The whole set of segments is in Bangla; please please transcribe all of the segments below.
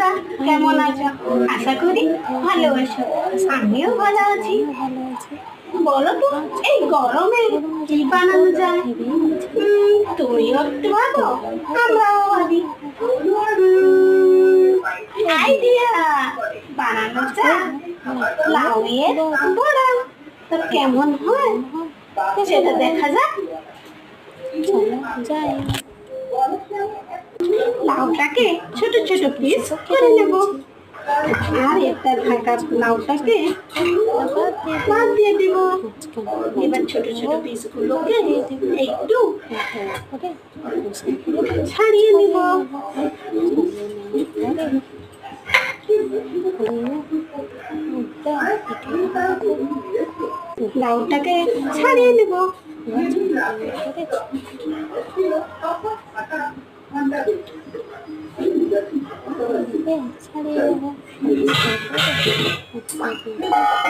বন্ধুরা, কেমন আছো? আশা করি ভালো আছো। আমিও ভালো আছি। বলো তো, এই গরমে কি বানানো যায়? তুমিও একটু ভাবো, আমরাও ভাবি। আইডিয়া! বানানো যায় লাউয়ের বড়া। তো কেমন হয় সেটা দেখা যাক। লাউটাকে ছোট ছোট পিস করে নেব, আর একটা ঢাকা লাউটাকে বাদ দিয়ে দিব। এবার ছোট ছোট পিসগুলোকে একটু ছাড়িয়ে নিব। লাউটাকে ছাড়িয়ে নেব।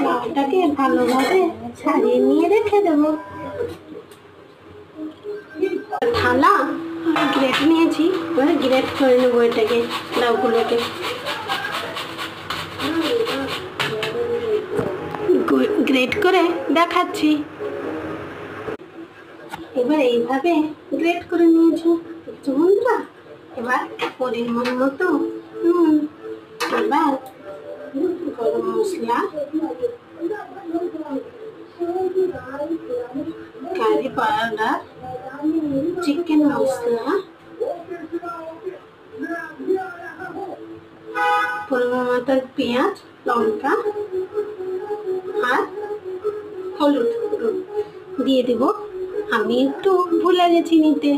লাউটাকে ভালোভাবে ছাড়িয়ে নিয়ে রেখে দেব। থালা গ্রেট নিয়েছি, এবার গ্রেট করে নেবো এটাকে, লাউগুলোকে। গ্রেট করে দেখাচ্ছি। এবার এইভাবে গ্রেট করে নিয়েছি বন্ধুরা। এবার পরিমাণ মতো নুন, এবার গরম মশলা, কারি পাউডার, চিকেন মশলা, পরিমাণ মতো পেঁয়াজ, লঙ্কা আর হলুদ দিয়ে দেব। আমি একটু ভুলে গেছি নিতে।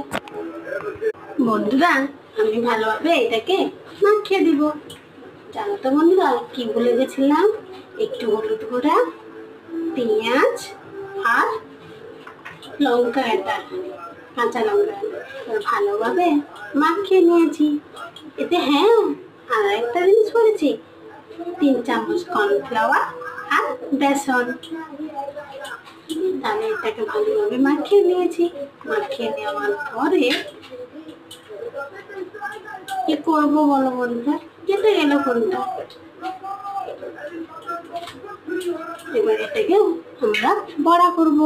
বন্ধুরা, আমি ভালোভাবে এটাকে মাখিয়ে দিব। জানো তো বন্ধুরা, কি ভুলে গেছিলাম? একটু হলুদ গুঁড়া, পেঁয়াজ আর লঙ্কা, এটা কাঁচা লঙ্কা ভালোভাবে মাখিয়ে নিয়েছি। এতে আর একটা জিনিস করেছি, 3 চামচ কর্নফ্লাওয়ার আর বেসন। তাহলে এটাকে ভালোভাবে মাখিয়ে নিয়েছি। মাখিয়ে নেওয়ার পরে কি করবো বলো বন্ধুরা? কেটে গেল কোনটা। এবার এটাকে আমরা বড়া করবো।